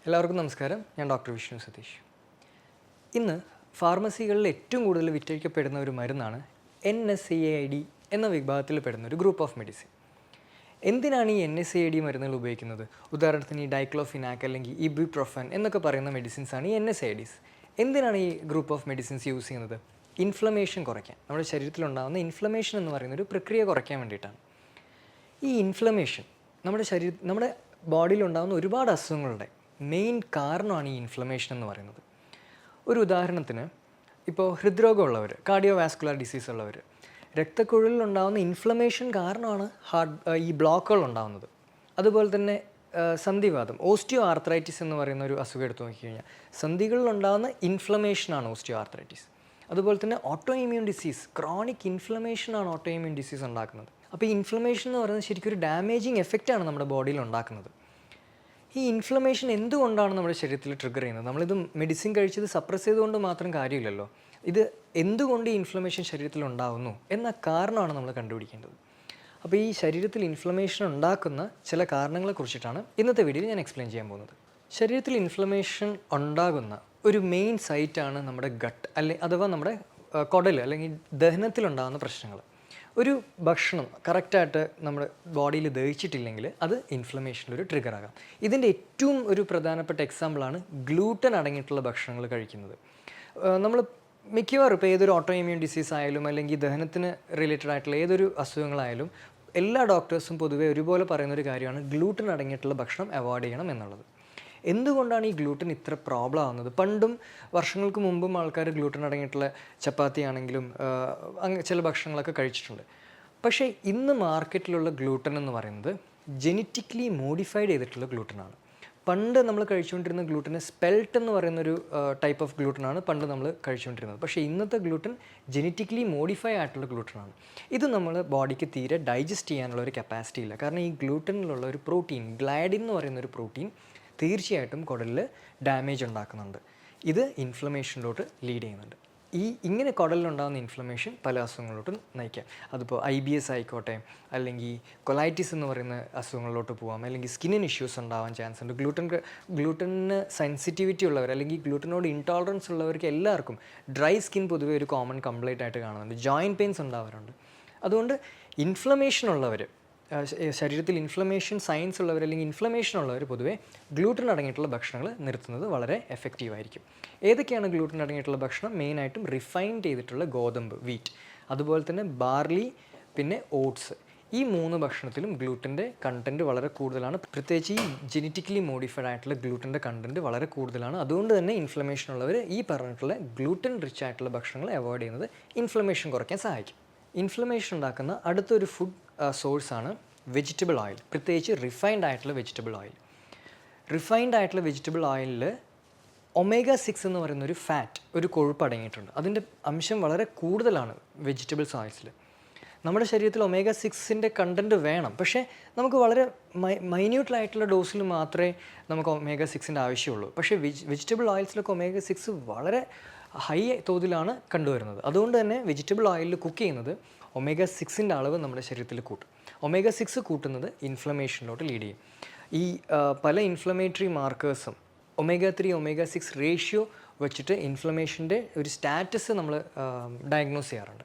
എല്ലാവർക്കും നമസ്കാരം. ഞാൻ ഡോക്ടർ വിഷ്ണു സതീഷ്. ഇന്ന് ഫാർമസികളിൽ ഏറ്റവും കൂടുതൽ വിറ്റഴിക്കപ്പെടുന്ന ഒരു മരുന്നാണ് NSAID എന്ന വിഭാഗത്തിൽ പെടുന്ന ഒരു ഗ്രൂപ്പ് ഓഫ് മെഡിസിൻ. എന്തിനാണ് ഈ NSAID മരുന്നുകൾ ഉപയോഗിക്കുന്നത്? ഉദാഹരണത്തിന് ഈ ഡൈക്ലോഫിനാക്ക് അല്ലെങ്കിൽ ഇബുപ്രോഫൻ എന്നൊക്കെ പറയുന്ന മെഡിസിൻസാണ് ഈ NSAIDs. എന്തിനാണ് ഈ ഗ്രൂപ്പ് ഓഫ് മെഡിസിൻസ് യൂസ് ചെയ്യുന്നത്? ഇൻഫ്ലമേഷൻ കുറയ്ക്കാൻ, നമ്മുടെ ശരീരത്തിലുണ്ടാകുന്ന ഇൻഫ്ലമേഷൻ എന്ന് പറയുന്ന ഒരു പ്രക്രിയ കുറയ്ക്കാൻ വേണ്ടിയിട്ടാണ്. ഈ ഇൻഫ്ലമേഷൻ നമ്മുടെ ബോഡിയിലുണ്ടാകുന്ന ഒരുപാട് അസുഖങ്ങളുടെ മെയിൻ കാരണമാണ് ഈ ഇൻഫ്ലമേഷൻ എന്ന് പറയുന്നത്. ഒരു ഉദാഹരണത്തിന് ഇപ്പോൾ ഹൃദ്രോഗമുള്ളവർ, കാർഡിയോ വാസ്കുലർ ഡിസീസ് ഉള്ളവർ, രക്തക്കുഴലിലുണ്ടാകുന്ന ഇൻഫ്ലമേഷൻ കാരണമാണ് ഈ ബ്ലോക്കുകൾ ഉണ്ടാകുന്നത്. അതുപോലെ തന്നെ സന്ധിവാതം, ഓസ്റ്റിയോ ആർത്രൈറ്റിസ് എന്ന് പറയുന്ന ഒരു അസുഖം എടുത്തു നോക്കിക്കഴിഞ്ഞാൽ സന്ധികളിലുണ്ടാകുന്ന ഇൻഫ്ലമേഷനാണ് ഓസ്റ്റിയോ ആർത്രൈറ്റിസ്. അതുപോലെ തന്നെ ഓട്ടോ ഇമ്മ്യൂൺ ഡിസീസ്, ക്രോണിക് ഇൻഫ്ലമേഷനാണ് ഓട്ടോ ഇമ്മ്യൂൺ ഡിസീസ് ഉണ്ടാക്കുന്നത്. അപ്പോൾ ഈ ഇൻഫ്ലമേഷൻ എന്ന് പറയുന്നത് ശരിക്കും ഒരു ഡാമേജിങ് എഫക്റ്റാണ് നമ്മുടെ ബോഡിയിൽ ഉണ്ടാക്കുന്നത്. ഈ ഇൻഫ്ലമേഷൻ എന്തുകൊണ്ടാണ് നമ്മുടെ ശരീരത്തിൽ ട്രിഗർ ചെയ്യുന്നത്? നമ്മളിത് മെഡിസിൻ കഴിച്ചത് സപ്രസ് ചെയ്തുകൊണ്ട് മാത്രം കാര്യമില്ലല്ലോ. ഇത് എന്തുകൊണ്ട് ഈ ഇൻഫ്ലമേഷൻ ശരീരത്തിൽ ഉണ്ടാകുന്നു എന്ന കാരണമാണ് നമ്മൾ കണ്ടുപിടിക്കേണ്ടത്. അപ്പോൾ ഈ ശരീരത്തിൽ ഇൻഫ്ലമേഷൻ ഉണ്ടാക്കുന്ന ചില കാരണങ്ങളെ കുറിച്ചിട്ടാണ് ഇന്നത്തെ വീഡിയോയിൽ ഞാൻ എക്സ്പ്ലെയിൻ ചെയ്യാൻ പോകുന്നത്. ശരീരത്തിൽ ഇൻഫ്ലമേഷൻ ഉണ്ടാകുന്ന ഒരു മെയിൻ സൈറ്റാണ് നമ്മുടെ ഗട്ട്, അഥവാ നമ്മുടെ കുടൽ അല്ലെങ്കിൽ ദഹനത്തിലുണ്ടാകുന്ന പ്രശ്നങ്ങൾ. ഒരു ഭക്ഷണം കറക്റ്റായിട്ട് നമ്മുടെ ബോഡിയിൽ ദഹിച്ചിട്ടില്ലെങ്കിൽ അത് ഇൻഫ്ലമേഷനിലൊരു ട്രിഗർ ആകാം. ഇതിൻ്റെ ഏറ്റവും ഒരു പ്രധാനപ്പെട്ട എക്സാമ്പിളാണ് ഗ്ലൂട്ടൻ അടങ്ങിയിട്ടുള്ള ഭക്ഷണങ്ങൾ കഴിക്കുന്നത്. നമ്മൾ മിക്കവാറും ഇപ്പോൾ ഏതൊരു ഓട്ടോ ഇമ്മ്യൂൺ ഡിസീസ് ആയാലും അല്ലെങ്കിൽ ദഹനത്തിന് റിലേറ്റഡ് ആയിട്ടുള്ള ഏതൊരു അസുഖങ്ങളായാലും എല്ലാ ഡോക്ടേഴ്സും പൊതുവേ ഒരുപോലെ പറയുന്നൊരു കാര്യമാണ് ഗ്ലൂട്ടൻ അടങ്ങിയിട്ടുള്ള ഭക്ഷണം അവോയ്ഡ് ചെയ്യണം എന്നുള്ളത്. എന്തുകൊണ്ടാണ് ഈ ഗ്ലൂട്ടൻ ഇത്ര പ്രോബ്ലം ആവുന്നത്? പണ്ടും വർഷങ്ങൾക്ക് മുമ്പും ആൾക്കാർ ഗ്ലൂട്ടൻ അടങ്ങിയിട്ടുള്ള ചപ്പാത്തി ആണെങ്കിലും ചില ഭക്ഷണങ്ങളൊക്കെ കഴിച്ചിട്ടുണ്ട്. പക്ഷേ ഇന്ന് മാർക്കറ്റിലുള്ള ഗ്ലൂട്ടൻ എന്ന് പറയുന്നത് ജെനറ്റിക്കലി മോഡിഫൈഡ് ചെയ്തിട്ടുള്ള ഗ്ലൂട്ടനാണ്. പണ്ട് നമ്മൾ കഴിച്ചുകൊണ്ടിരുന്ന ഗ്ലൂട്ടന് സ്പെൽറ്റ് എന്ന് പറയുന്നൊരു ടൈപ്പ് ഓഫ് ഗ്ലൂട്ടനാണ് പണ്ട് നമ്മൾ കഴിച്ചുകൊണ്ടിരുന്നത്. പക്ഷേ ഇന്നത്തെ ഗ്ലൂട്ടൻ ജെനറ്റിക്കലി മോഡിഫൈ ആയിട്ടുള്ള ഗ്ലൂട്ടനാണ്. ഇത് നമ്മൾ ബോഡിക്ക് തീരെ ഡൈജസ്റ്റ് ചെയ്യാനുള്ള ഒരു കപ്പാസിറ്റി ഇല്ല. കാരണം ഈ ഗ്ലൂട്ടനിലുള്ള ഒരു പ്രോട്ടീൻ, ഗ്ലൈഡിൻ എന്ന് പറയുന്ന ഒരു പ്രോട്ടീൻ തീർച്ചയായിട്ടും കുടലിൽ ഡാമേജ് ഉണ്ടാക്കുന്നുണ്ട്. ഇത് ഇൻഫ്ലമേഷനിലോട്ട് ലീഡ് ചെയ്യുന്നുണ്ട്. ഇങ്ങനെ കുടലിലുണ്ടാകുന്ന ഇൻഫ്ലമേഷൻ പല അസുഖങ്ങളിലോട്ടും നയിക്കാം. അതിപ്പോൾ IBS ആയിക്കോട്ടെ, അല്ലെങ്കിൽ കൊലൈറ്റിസ് എന്ന് പറയുന്ന അസുഖങ്ങളിലോട്ട് പോകാം, അല്ലെങ്കിൽ സ്കിന്നിന് ഇഷ്യൂസ് ഉണ്ടാവാൻ ചാൻസ് ഉണ്ട്. ഗ്ലൂട്ടന് സെൻസിറ്റിവിറ്റി ഉള്ളവർ അല്ലെങ്കിൽ ഗ്ലൂട്ടനോട് ഇൻടോളറൻസ് ഉള്ളവർക്ക് എല്ലാവർക്കും ഡ്രൈ സ്കിൻ പൊതുവേ ഒരു കോമൺ കംപ്ലൈൻറ്റ് ആയിട്ട് കാണുന്നുണ്ട്. ജോയിൻറ്റ് പെയിൻസ് ഉണ്ടാവാറുണ്ട്. അതുകൊണ്ട് ഇൻഫ്ലമേഷൻ ഉള്ളവർ, ശരീരത്തിൽ ഇൻഫ്ലമേഷൻ സൈൻസ് ഉള്ളവർ അല്ലെങ്കിൽ ഇൻഫ്ലമേഷൻ ഉള്ളവർ പൊതുവേ ഗ്ലൂട്ടൻ അടങ്ങിയിട്ടുള്ള ഭക്ഷണങ്ങൾ നിർത്തുന്നത് വളരെ എഫക്റ്റീവായിരിക്കും. ഏതൊക്കെയാണ് ഗ്ലൂട്ടൻ അടങ്ങിയിട്ടുള്ള ഭക്ഷണം? മെയിനായിട്ടും റിഫൈൻഡ് ചെയ്തിട്ടുള്ള ഗോതമ്പ്, വീറ്റ്, അതുപോലെ തന്നെ ബാർലി, പിന്നെ ഓട്സ്. ഈ 3 ഭക്ഷണത്തിലും ഗ്ലൂട്ടൻ്റെ കണ്ടൻറ്റ് വളരെ കൂടുതലാണ്. പ്രത്യേകിച്ച് ഈ ജെനറ്റിക്കലി മോഡിഫൈഡ് ആയിട്ടുള്ള ഗ്ലൂട്ടൻ്റെ കണ്ടൻറ്റ് വളരെ കൂടുതലാണ്. അതുകൊണ്ട് തന്നെ ഇൻഫ്ലമേഷൻ ഉള്ളവർ ഈ പറഞ്ഞിട്ടുള്ള ഗ്ലൂട്ടൻ റിച്ച് ആയിട്ടുള്ള ഭക്ഷണങ്ങൾ അവോയ്ഡ് ചെയ്യുന്നത് ഇൻഫ്ലമേഷൻ കുറയ്ക്കാൻ സഹായിക്കും. ഇൻഫ്ലമേഷൻ ഉണ്ടാക്കുന്ന അടുത്തൊരു ഫുഡ് സോഴ്സാണ് വെജിറ്റബിൾ ഓയിൽ, പ്രത്യേകിച്ച് റിഫൈൻഡ് ആയിട്ടുള്ള വെജിറ്റബിൾ ഓയിൽ. റിഫൈൻഡ് ആയിട്ടുള്ള വെജിറ്റബിൾ ഓയിലിൽ omega-6 എന്ന് പറയുന്ന ഒരു ഫാറ്റ്, ഒരു കൊഴുപ്പ് അടങ്ങിയിട്ടുണ്ട്. അതിൻ്റെ അംശം വളരെ കൂടുതലാണ് വെജിറ്റബിൾസ് ഓയിൽസിൽ. നമ്മുടെ ശരീരത്തിൽ omega-6 കണ്ടൻറ്റ് വേണം, പക്ഷേ നമുക്ക് വളരെ മൈന്യൂട്ടായിട്ടുള്ള ഡോസിൽ മാത്രമേ നമുക്ക് omega-6 ആവശ്യമുള്ളൂ. പക്ഷേ വെജിറ്റബിൾ ഓയിൽസിലൊക്കെ omega-6 വളരെ ഹൈ തോതിലാണ് കണ്ടുവരുന്നത്. അതുകൊണ്ട് തന്നെ വെജിറ്റബിൾ ഓയിലിൽ കുക്ക് ചെയ്യുന്നത് omega-6 അളവ് നമ്മുടെ ശരീരത്തിൽ കൂട്ടും. omega-6 കൂട്ടുന്നത് ഇൻഫ്ലമേഷനിലോട്ട് ലീഡ് ചെയ്യും. ഈ പല ഇൻഫ്ലമേറ്ററി മാർക്കേഴ്സും omega-3 omega-6 റേഷ്യോ വെച്ചിട്ട് ഇൻഫ്ലമേഷൻ്റെ ഒരു സ്റ്റാറ്റസ് നമ്മൾ ഡയഗ്നോസ് ചെയ്യാറുണ്ട്.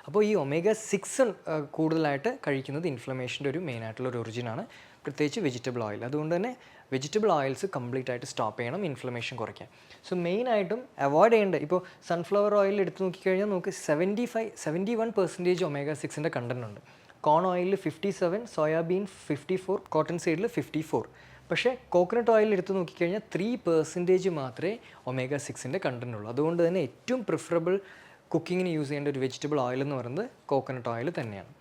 അപ്പോൾ ഈ omega-6 കൂടുതലായിട്ട് കഴിക്കുന്നത് ഇൻഫ്ലമേഷൻ്റെ ഒരു മെയിനായിട്ടുള്ള ഒരു ഒറിജിനാണ്, പ്രത്യേകിച്ച് വെജിറ്റബിൾ ഓയിൽ. അതുകൊണ്ട് തന്നെ വെജിറ്റബിൾ ഓയിൽസ് കംപ്ലീറ്റ് ആയിട്ട് സ്റ്റോപ്പ് ചെയ്യണം ഇൻഫ്ലമേഷൻ കുറയ്ക്കാൻ. സോ മെയിനായിട്ടും അവോയ്ഡ് ചെയ്യേണ്ട, ഇപ്പോൾ സൺഫ്ലവർ ഓയിൽ എടുത്ത് നോക്കിക്കഴിഞ്ഞാൽ നമുക്ക് 71% omega-6 കണ്ടൻ്റ് ഉണ്ട്. കോൺ ഓയിലിൽ 57, സോയാബീൻ 54, കോട്ടൺ സീഡിൽ 54. പക്ഷേ കോക്കനട്ട് ഓയിൽ എടുത്ത് നോക്കിക്കഴിഞ്ഞാൽ 3% മാത്രമേ omega-6 കണ്ടൻ്റ് ഉള്ളൂ. അതുകൊണ്ട് തന്നെ ഏറ്റവും പ്രിഫറബിൾ കുക്കിങ്ങിന് യൂസ് ചെയ്യേണ്ട ഒരു വെജിറ്റബിൾ ഓയിൽ എന്ന് പറയുന്നത് കോക്കനട്ട് ഓയിൽ തന്നെയാണ്.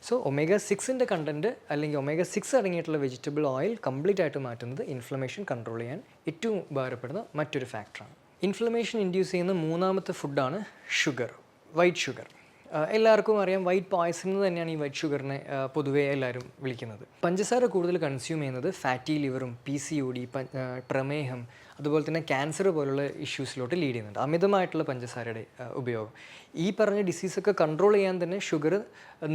സോ omega-6 കണ്ടൻറ്റ് അല്ലെങ്കിൽ omega-6 അടങ്ങിയിട്ടുള്ള വെജിറ്റബിൾ ഓയിൽ കംപ്ലീറ്റ് ആയിട്ട് മാറ്റുന്നത് ഇൻഫ്ലമേഷൻ കൺട്രോൾ ചെയ്യാൻ ഏറ്റവും ഉപകാരപ്പെടുന്ന മറ്റൊരു ഫാക്ടറാണ്. ഇൻഫ്ലമേഷൻ ഇൻഡ്യൂസ് ചെയ്യുന്ന മൂന്നാമത്തെ ഫുഡാണ് ഷുഗർ, വൈറ്റ് ഷുഗർ. എല്ലാവർക്കും അറിയാം വൈറ്റ് പോയ്സൺ എന്ന് തന്നെയാണ് ഈ വൈറ്റ് ഷുഗറിനെ പൊതുവേ എല്ലാവരും വിളിക്കുന്നത്. പഞ്ചസാര കൂടുതൽ കൺസ്യൂം ചെയ്യുന്നത് ഫാറ്റി ലിവറും PCOD, പ്രമേഹം, അതുപോലെ തന്നെ ക്യാൻസർ പോലുള്ള ഇഷ്യൂസിലോട്ട് ലീഡ് ചെയ്യുന്നുണ്ട്. അമിതമായിട്ടുള്ള പഞ്ചസാരയുടെ ഉപയോഗം ഈ പറഞ്ഞ ഡിസീസൊക്കെ കൺട്രോൾ ചെയ്യാൻ തന്നെ ഷുഗർ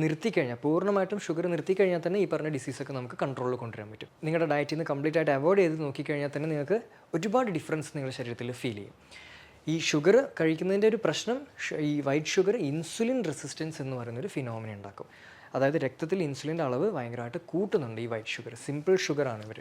നിർത്തിക്കഴിഞ്ഞാൽ, പൂർണ്ണമായിട്ടും ഷുഗർ നിർത്തിക്കഴിഞ്ഞാൽ തന്നെ ഈ പറഞ്ഞ ഡിസീസൊക്കെ നമുക്ക് കൺട്രോളിൽ കൊണ്ടുവരാൻ പറ്റും. നിങ്ങളുടെ ഡയറ്റിൽ നിന്ന് കംപ്ലീറ്റ് ആയിട്ട് അവോയ്ഡ് ചെയ്ത് നോക്കിക്കഴിഞ്ഞാൽ തന്നെ നിങ്ങൾക്ക് ഒരുപാട് ഡിഫറൻസ് നിങ്ങളുടെ ശരീരത്തിൽ ഫീൽ ചെയ്യും. ഈ ഷുഗർ കഴിക്കുന്നതിൻ്റെ ഒരു പ്രശ്നം, ഈ വൈറ്റ് ഷുഗർ ഇൻസുലിൻ റെസിസ്റ്റൻസ് എന്ന് പറയുന്നൊരു ഫിനോമിന ഉണ്ടാക്കും. അതായത് രക്തത്തിൽ ഇൻസുലിൻ്റെ അളവ് ഭയങ്കരമായിട്ട് കൂട്ടുന്നുണ്ട് ഈ വൈറ്റ് ഷുഗർ. സിമ്പിൾ ഷുഗറാണ് ഇവർ.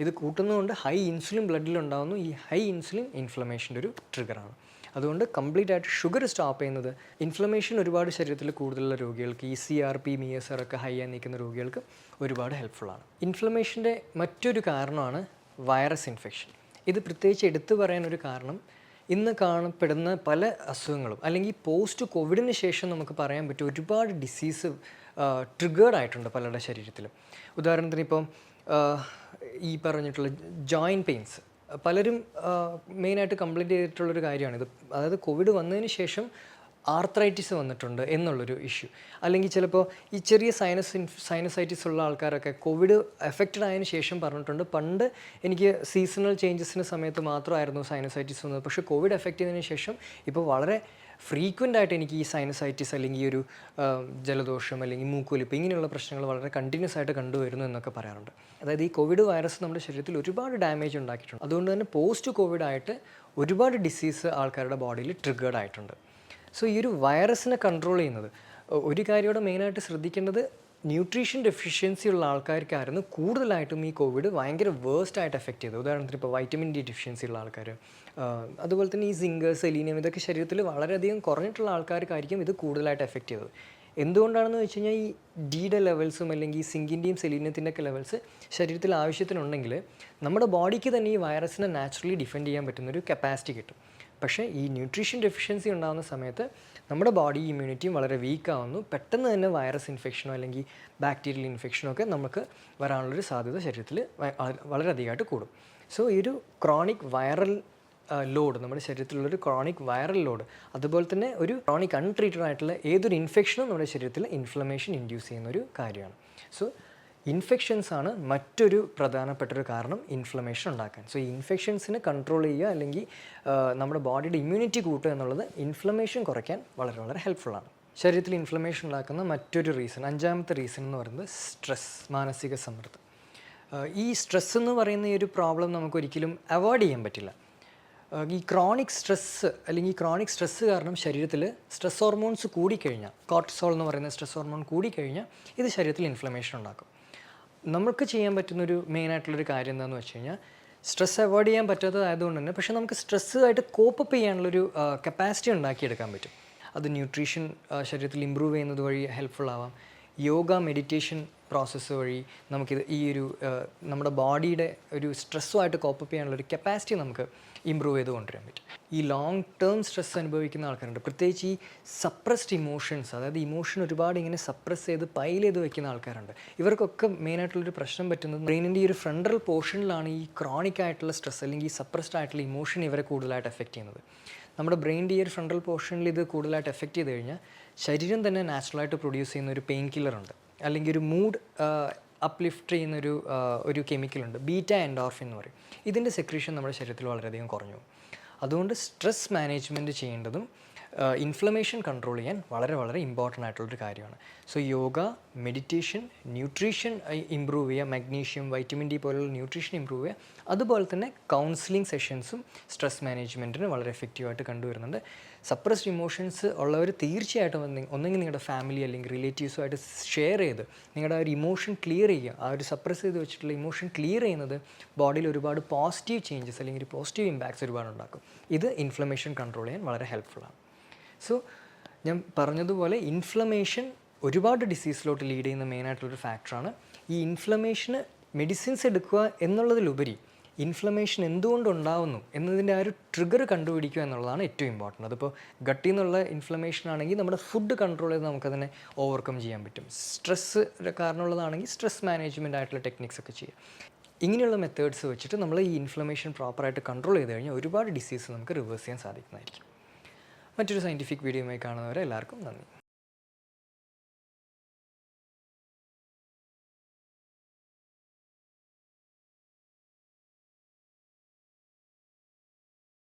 ഇത് കൂട്ടുന്നതുകൊണ്ട് ഹൈ ഇൻസുലിൻ ബ്ലഡിലുണ്ടാകുന്നു. ഈ ഹൈ ഇൻസുലിൻ ഇൻഫ്ലമേഷൻ്റെ ഒരു ട്രിഗറാണ്. അതുകൊണ്ട് കംപ്ലീറ്റ് ആയിട്ട് ഷുഗർ സ്റ്റോപ്പ് ചെയ്യുന്നത്, ഇൻഫ്ലമേഷൻ ഒരുപാട് ശരീരത്തിൽ കൂടുതലുള്ള രോഗികൾക്ക്, ഈ CRP, MSR ഒക്കെ ഹൈ ആയി നിൽക്കുന്ന രോഗികൾക്ക് ഒരുപാട് ഹെൽപ്ഫുള്ളാണ്. ഇൻഫ്ലമേഷൻ്റെ മറ്റൊരു കാരണമാണ് വൈറസ് ഇൻഫെക്ഷൻ. ഇത് പ്രത്യേകിച്ച് എടുത്തു പറയാനൊരു കാരണം, ഇന്ന് കാണപ്പെടുന്ന പല അസുഖങ്ങളും അല്ലെങ്കിൽ പോസ്റ്റ് കോവിഡിന് ശേഷം നമുക്ക് പറയാൻ പറ്റും ഒരുപാട് ഡിസീസ് ട്രിഗേർഡ് ആയിട്ടുണ്ട് പലരുടെ ശരീരത്തിലും. ഉദാഹരണത്തിന് ഇപ്പം ഈ പറഞ്ഞിട്ടുള്ള ജോയിൻറ്റ് പെയിൻസ് പലരും മെയിനായിട്ട് കംപ്ലൈൻറ്റ് ചെയ്തിട്ടുള്ളൊരു കാര്യമാണിത്. അതായത് കോവിഡ് വന്നതിന് ശേഷം ആർത്രൈറ്റിസ് വന്നിട്ടുണ്ട് എന്നുള്ളൊരു ഇഷ്യൂ. അല്ലെങ്കിൽ ചിലപ്പോൾ ഈ ചെറിയ സൈനസൈറ്റിസ് ഉള്ള ആൾക്കാരൊക്കെ കോവിഡ് എഫക്റ്റഡ് ആയതിനു ശേഷം പറഞ്ഞിട്ടുണ്ട്, പണ്ട് എനിക്ക് സീസണൽ ചേഞ്ചസിന് സമയത്ത് മാത്രമായിരുന്നു സൈനസൈറ്റിസ് വന്നത്, പക്ഷേ കോവിഡ് എഫക്റ്റ് ചെയ്തതിന് ശേഷം ഇപ്പോൾ വളരെ ഫ്രീക്വൻ്റ് ആയിട്ട് എനിക്ക് ഈ സൈനസൈറ്റിസ് അല്ലെങ്കിൽ ഈ ഒരു ജലദോഷം അല്ലെങ്കിൽ മൂക്കൊലിപ്പ് ഇങ്ങനെയുള്ള പ്രശ്നങ്ങൾ വളരെ കണ്ടിന്യൂസ് ആയിട്ട് കണ്ടുവരുന്നു എന്നൊക്കെ പറയാറുണ്ട്. അതായത് ഈ കോവിഡ് വൈറസ് നമ്മുടെ ശരീരത്തിൽ ഒരുപാട് ഡാമേജ് ഉണ്ടാക്കിയിട്ടുണ്ട്. അതുകൊണ്ട് തന്നെ പോസ്റ്റ് കോവിഡ് ആയിട്ട് ഒരുപാട് ഡിസീസ് ആൾക്കാരുടെ ബോഡിയിൽ ട്രിഗേർഡ് ആയിട്ടുണ്ട്. സോ ഈ ഒരു വൈറസിനെ കൺട്രോൾ ചെയ്യുന്നത്, ഒരു കാര്യം ഇവിടെ മെയിനായിട്ട് ശ്രദ്ധിക്കേണ്ടത്, ന്യൂട്രീഷൻ ഡെഫിഷ്യൻസി ഉള്ള ആൾക്കാർക്കായിരുന്നു കൂടുതലായിട്ടും ഈ കോവിഡ് ഭയങ്കര വേഴ്സ്റ്റ് ആയിട്ട് എഫക്റ്റ് ചെയ്തത്. ഉദാഹരണത്തിന് ഇപ്പോൾ വൈറ്റമിൻ ഡി ഡെഫിഷ്യൻസി ഉള്ള ആൾക്കാർ, അതുപോലെ തന്നെ ഈ സിങ്ക്, സെലീനിയം ഇതൊക്കെ ശരീരത്തിൽ വളരെയധികം കുറഞ്ഞിട്ടുള്ള ആൾക്കാർക്കായിരിക്കും ഇത് കൂടുതലായിട്ട് എഫക്റ്റ് ചെയ്തത്. എന്തുകൊണ്ടാണെന്ന് വെച്ച് കഴിഞ്ഞാൽ ഈ ഡിയുടെ ലെവൽസും അല്ലെങ്കിൽ സിങ്കിൻ്റെയും സെലീനിയത്തിൻ്റെ ഒക്കെ ലെവൽസ് ശരീരത്തിൽ ആവശ്യത്തിനുണ്ടെങ്കിൽ നമ്മുടെ ബോഡിക്ക് തന്നെ ഈ വൈറസിനെ നാച്ചുറലി ഡിഫെൻഡ് ചെയ്യാൻ പറ്റുന്നൊരു കപ്പാസിറ്റി കിട്ടും. പക്ഷേ ഈ ന്യൂട്രീഷൻ ഡെഫിഷ്യൻസി ഉണ്ടാകുന്ന സമയത്ത് നമ്മുടെ ബോഡി ഇമ്മ്യൂണിറ്റിയും വളരെ വീക്കാവുന്നു. പെട്ടെന്ന് തന്നെ വൈറസ് ഇൻഫെക്ഷനോ അല്ലെങ്കിൽ ബാക്ടീരിയൽ ഇൻഫെക്ഷനോ ഒക്കെ നമുക്ക് വരാനുള്ളൊരു സാധ്യത ശരീരത്തിൽ വളരെയധികമായിട്ട് കൂടും. സോ ഈ ഒരു ക്രോണിക് വൈറൽ ലോഡ്, നമ്മുടെ ശരീരത്തിലുള്ളൊരു ക്രോണിക് വൈറൽ ലോഡ്, അതുപോലെ തന്നെ ഒരു ക്രോണിക് അൺട്രീറ്റഡ് ആയിട്ടുള്ള ഏതൊരു ഇൻഫെക്ഷനും നമ്മുടെ ശരീരത്തിൽ ഇൻഫ്ലമേഷൻ ഇൻഡ്യൂസ് ചെയ്യുന്ന ഒരു കാര്യമാണ്. സോ ഇൻഫെക്ഷൻസ് ആണ് മറ്റൊരു പ്രധാനപ്പെട്ടൊരു കാരണം ഇൻഫ്ലമേഷൻ ഉണ്ടാക്കാൻ. സോ ഈ ഇൻഫെക്ഷൻസിനെ കൺട്രോൾ ചെയ്യുക അല്ലെങ്കിൽ നമ്മുടെ ബോഡിയുടെ ഇമ്മ്യൂണിറ്റി കൂട്ടുക എന്നുള്ളത് ഇൻഫ്ലമേഷൻ കുറയ്ക്കാൻ വളരെ വളരെ ഹെൽപ്ഫുള്ളാണ്. ശരീരത്തിൽ ഇൻഫ്ലമേഷൻ ഉണ്ടാക്കുന്ന മറ്റൊരു റീസൺ, അഞ്ചാമത്തെ റീസൺ എന്ന് പറയുന്നത് സ്ട്രെസ്, മാനസിക സമ്മർദ്ദം. ഈ സ്ട്രെസ് എന്ന് പറയുന്ന ഈ ഒരു പ്രോബ്ലം നമുക്കൊരിക്കലും അവോയ്ഡ് ചെയ്യാൻ പറ്റില്ല. ഈ ക്രോണിക് സ്ട്രെസ്സ് അല്ലെങ്കിൽ ഈ ക്രോണിക് സ്ട്രെസ്സ് കാരണം ശരീരത്തിൽ സ്ട്രെസ് ഹോർമോൺസ് കൂടിക്കഴിഞ്ഞാൽ, കോർട്ടിസോൾ എന്ന് പറയുന്ന സ്ട്രെസ് ഹോർമോൺ കൂടിക്കഴിഞ്ഞാൽ ഇത് ശരീരത്തിൽ ഇൻഫ്ലമേഷൻ ഉണ്ടാക്കും. നമുക്ക് ചെയ്യാൻ പറ്റുന്നൊരു മെയിനായിട്ടുള്ളൊരു കാര്യം എന്താണെന്ന് വെച്ച് കഴിഞ്ഞാൽ, സ്ട്രെസ് അവോയ്ഡ് ചെയ്യാൻ പറ്റാത്തതായതുകൊണ്ട് തന്നെ പക്ഷേ നമുക്ക് സ്ട്രെസ്സുമായിട്ട് കോപ്പപ്പ് ചെയ്യാനുള്ളൊരു കപ്പാസിറ്റി ഉണ്ടാക്കിയെടുക്കാൻ പറ്റും. അത് ന്യൂട്രീഷൻ ശരീരത്തിൽ ഇമ്പ്രൂവ് ചെയ്യുന്നത് വഴി ഹെൽപ്ഫുൾ ആവാം. യോഗ, മെഡിറ്റേഷൻ പ്രോസസ്സ് വഴി നമുക്കിത് ഈ ഒരു നമ്മുടെ ബോഡിയുടെ ഒരു സ്ട്രെസ്സുമായിട്ട് കോപ്പപ്പ് ചെയ്യാനുള്ളൊരു കപ്പാസിറ്റി നമുക്ക് ഇമ്പ്രൂവ് ചെയ്ത് കൊണ്ടുവരാൻ പറ്റും. ഈ ലോങ് ടേം സ്ട്രെസ് അനുഭവിക്കുന്ന ആൾക്കാരുണ്ട്, പ്രത്യേകിച്ച് ഈ സപ്രസ്ഡ് ഇമോഷൻസ്, അതായത് ഇമോഷൻ ഒരുപാട് ഇങ്ങനെ സപ്രസ് ചെയ്ത് പൈൽ ചെയ്ത് വെക്കുന്ന ആൾക്കാരുണ്ട്. ഇവർക്കൊക്കെ മെയിനായിട്ടുള്ളൊരു പ്രശ്നം പറ്റുന്നത് ബ്രെയിനിൻ്റെ ഈ ഒരു ഫ്രണ്ടൽ പോർഷനിലാണ് ഈ ക്രോണിക് ആയിട്ടുള്ള സ്ട്രെസ് അല്ലെങ്കിൽ ഈ സപ്രസ്ഡ് ആയിട്ടുള്ള ഇമോഷൻ ഇവരെ കൂടുതലായിട്ട് എഫക്റ്റ് ചെയ്യുന്നത്. നമ്മുടെ ബ്രെയിനിൻ്റെ ഈ ഒരു ഫ്രണ്ടൽ പോർഷനിൽ ഇത് കൂടുതലായിട്ട് എഫക്റ്റ് ചെയ്ത് കഴിഞ്ഞാൽ ശരീരം തന്നെ നാച്ചുറലായിട്ട് പ്രൊഡ്യൂസ് ചെയ്യുന്ന ഒരു പെയിൻ കില്ലറുണ്ട്, അല്ലെങ്കിൽ ഒരു മൂഡ് അപ്ലിഫ്റ്റ് ചെയ്യുന്നൊരു ഒരു കെമിക്കലുണ്ട്, ബീറ്റ എൻഡോർഫിൻ എന്ന് പറയും. ഇതിൻ്റെ സെക്രീഷൻ നമ്മുടെ ശരീരത്തിൽ വളരെയധികം കുറഞ്ഞു. അതുകൊണ്ട് സ്ട്രെസ് മാനേജ്മെൻറ്റ് ചെയ്യേണ്ടതും ഇൻഫ്ലമേഷൻ കൺട്രോൾ ചെയ്യാൻ വളരെ വളരെ ഇമ്പോർട്ടൻ്റ് ആയിട്ടുള്ളൊരു കാര്യമാണ്. So yoga, meditation, nutrition improve ചെയ്യുക, മഗ്നീഷ്യം, വൈറ്റമിൻ ഡി പോലുള്ള ന്യൂട്രീഷൻ ഇമ്പ്രൂവ് ചെയ്യുക, അതുപോലെ തന്നെ കൗൺസിലിംഗ് സെഷൻസും സ്ട്രെസ് മാനേജ്മെൻറ്റിന് വളരെ എഫക്റ്റീവായിട്ട് കണ്ടുവരുന്നുണ്ട്. സപ്രസ്ഡ് ഇമോഷൻസ് ഉള്ളവർ തീർച്ചയായിട്ടും ഒന്നെങ്കിൽ നിങ്ങളുടെ ഫാമിലി അല്ലെങ്കിൽ റിലേറ്റീവ്സുമായിട്ട് ഷെയർ ചെയ്ത് നിങ്ങളുടെ ആ ഒരു ഇമോഷൻ ക്ലിയർ ചെയ്യുക. ആ ഒരു സപ്രസ് ചെയ്ത് വെച്ചിട്ടുള്ള ഇമോഷൻ ക്ലിയർ ചെയ്യുന്നത് ബോഡിയിൽ ഒരുപാട് പോസിറ്റീവ് ചേഞ്ചസ് അല്ലെങ്കിൽ ഒരു പോസിറ്റീവ് ഇമ്പാക്ട്സ് ഒരുപാട് ഉണ്ടാക്കും. ഇത് ഇൻഫ്ലമേഷൻ കൺട്രോൾ ചെയ്യാൻ വളരെ ഹെൽപ്ഫുള്ളാണ്. സോ ഞാൻ പറഞ്ഞതുപോലെ ഇൻഫ്ലമേഷൻ ഒരുപാട് ഡിസീസിലോട്ട് ലീഡ് ചെയ്യുന്ന മെയിനായിട്ടുള്ളൊരു ഫാക്ടറാണ്. ഈ ഇൻഫ്ലമേഷന് മെഡിസിൻസ് എടുക്കുക എന്നുള്ളതിലുപരി ഇൻഫ്ലമേഷൻ എന്തുകൊണ്ടുണ്ടാവുന്നു എന്നതിൻ്റെ ആ ഒരു ട്രിഗർ കണ്ടുപിടിക്കുക എന്നുള്ളതാണ് ഏറ്റവും ഇമ്പോർട്ടൻ്റ്. അതിപ്പോൾ ഗട്ടിൽ നിന്നുള്ള ഇൻഫ്ലമേഷൻ ആണെങ്കിൽ നമ്മുടെ ഫുഡ് കൺട്രോൾ ചെയ്ത് നമുക്കതിനെ ഓവർകം ചെയ്യാൻ പറ്റും. സ്ട്രെസ്സ് കാരണമുള്ളതാണെങ്കിൽ സ്ട്രെസ് മാനേജ്മെൻ്റ് ആയിട്ടുള്ള ടെക്നിക്സ് ഒക്കെ ചെയ്യാം. ഇങ്ങനെയുള്ള മെത്തേഡ്സ് വെച്ചിട്ട് നമ്മൾ ഈ ഇൻഫ്ലമേഷൻ പ്രോപ്പറായിട്ട് കൺട്രോൾ ചെയ്ത് കഴിഞ്ഞാൽ ഒരുപാട് ഡിസീസ് നമുക്ക് റിവേഴ്സ് ചെയ്യാൻ സാധിക്കുന്നതായിരിക്കും. മറ്റൊരു സയൻറ്റിഫിക് വീഡിയോയുമായി കാണുന്നവരെ എല്ലാവർക്കും നന്ദി.